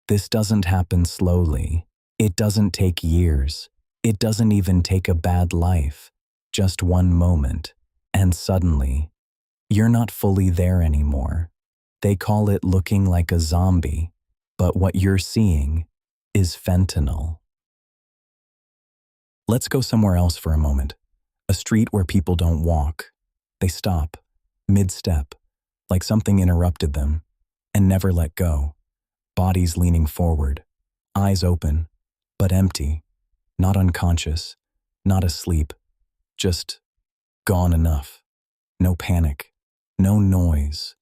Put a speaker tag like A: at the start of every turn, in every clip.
A: This doesn't happen slowly. It doesn't take years. It doesn't even take a bad life. Just one moment. And suddenly, you're not fully there anymore. They call it looking like a zombie, but what you're seeing is fentanyl. Let's go somewhere else for a moment. A street where people don't walk. They stop, mid-step, like something interrupted them, and never let go. Bodies leaning forward, eyes open, but empty, not unconscious, not asleep, just gone enough. No panic, no noise,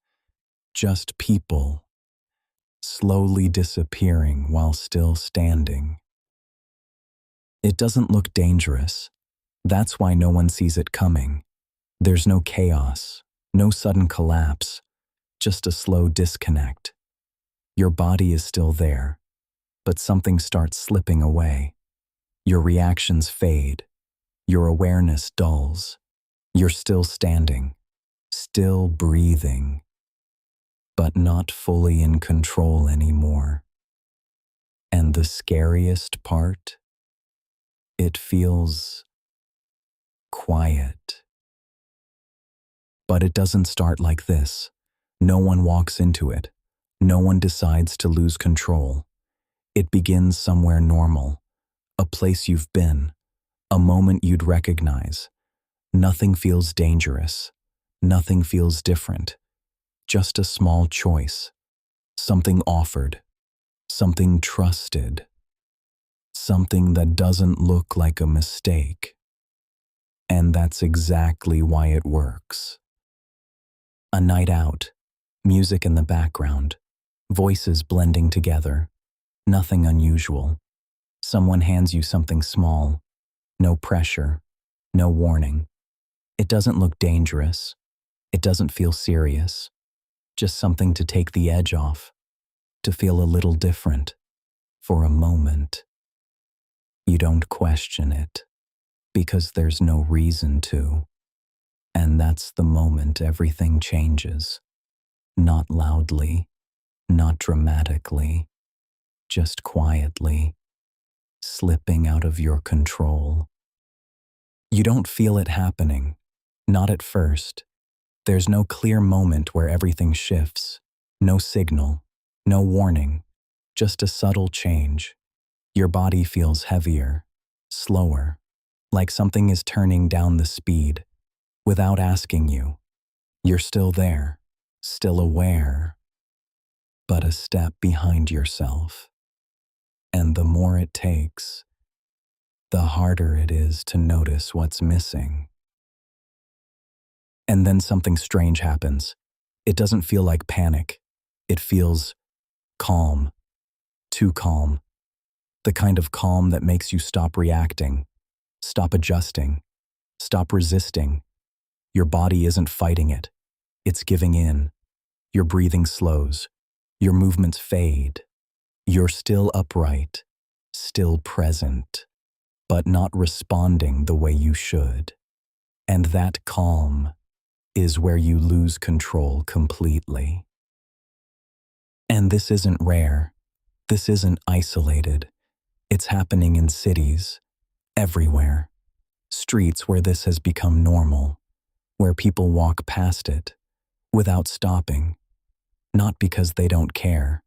A: just people slowly disappearing while still standing. It doesn't look dangerous. That's why no one sees it coming. There's no chaos, no sudden collapse, just a slow disconnect. Your body is still there, but something starts slipping away. Your reactions fade. Your awareness dulls. You're still standing, still breathing, but not fully in control anymore. And the scariest part? It feels quiet. But it doesn't start like this. No one walks into it. No one decides to lose control. It begins somewhere normal, a place you've been, a moment you'd recognize. Nothing feels dangerous. Nothing feels different. Just a small choice. Something offered. Something trusted. Something that doesn't look like a mistake. And that's exactly why it works. A night out, music in the background, voices blending together, nothing unusual. Someone hands you something small, no pressure, no warning. It doesn't look dangerous. It doesn't feel serious. Just something to take the edge off, to feel a little different, for a moment. You don't question it, because there's no reason to. And that's the moment everything changes. Not loudly, not dramatically, just quietly, slipping out of your control. You don't feel it happening, not at first. There's no clear moment where everything shifts, no signal, no warning, just a subtle change. Your body feels heavier, slower, like something is turning down the speed. Without asking you, you're still there, still aware, but a step behind yourself. And the more it takes, the harder it is to notice what's missing. And then something strange happens. It doesn't feel like panic. It feels calm, too calm. The kind of calm that makes you stop reacting, stop adjusting, stop resisting. Your body isn't fighting it. It's giving in. Your breathing slows. Your movements fade. You're still upright, still present, but not responding the way you should. And that calm is where you lose control completely. And this isn't rare. This isn't isolated. It's happening in cities, everywhere. Streets where this has become normal, where people walk past it without stopping, not because they don't care,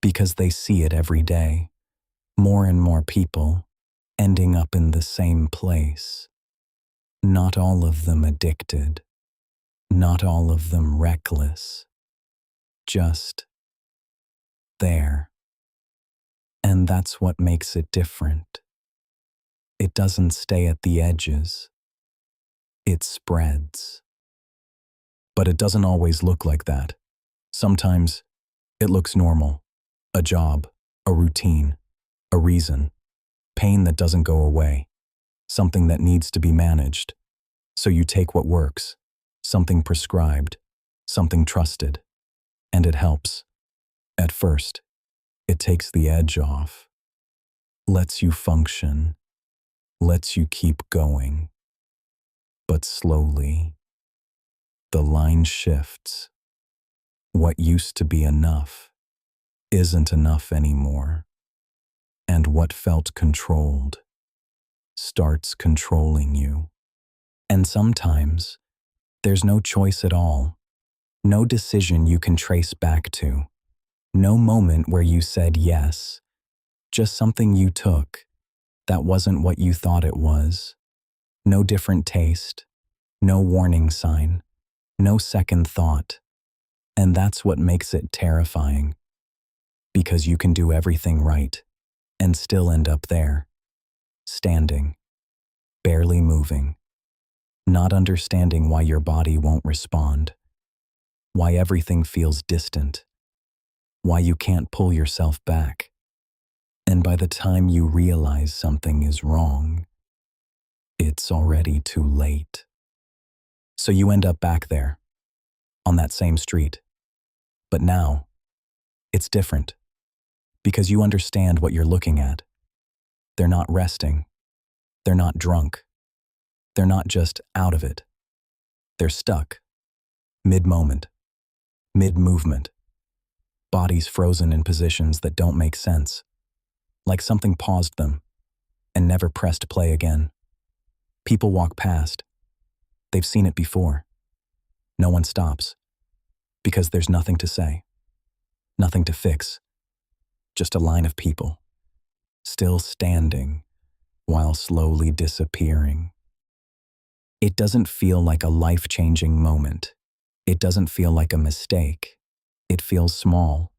A: because they see it every day. More and more people ending up in the same place. Not all of them addicted, not all of them reckless, just there. And that's what makes it different. It doesn't stay at the edges. It spreads. But it doesn't always look like that. Sometimes it looks normal. A job, a routine, a reason. Pain that doesn't go away. Something that needs to be managed. So you take what works. Something prescribed. Something trusted. And it helps. At first, it takes the edge off. Lets you function. Lets you keep going. But slowly, the line shifts. What used to be enough isn't enough anymore. And what felt controlled starts controlling you. And sometimes there's no choice at all, no decision you can trace back to, no moment where you said yes, just something you took that wasn't what you thought it was. No different taste, no warning sign, no second thought. And that's what makes it terrifying, because you can do everything right and still end up there, standing, barely moving, not understanding why your body won't respond, why everything feels distant, why you can't pull yourself back. And by the time you realize something is wrong, it's already too late. So you end up back there, on that same street. But now, it's different, because you understand what you're looking at. They're not resting. They're not drunk. They're not just out of it. They're stuck, mid-moment, mid-movement, bodies frozen in positions that don't make sense, like something paused them and never pressed play again. People walk past. They've seen it before. No one stops, because there's nothing to say, nothing to fix, just a line of people, still standing while slowly disappearing. It doesn't feel like a life-changing moment. It doesn't feel like a mistake. It feels small,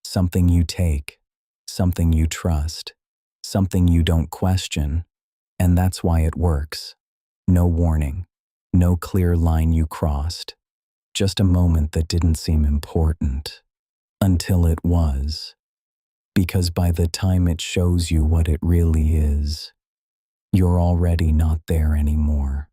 A: something you take, something you trust, something you don't question, and that's why it works. No warning, no clear line you crossed, just a moment that didn't seem important, until it was. Because by the time it shows you what it really is, you're already not there anymore.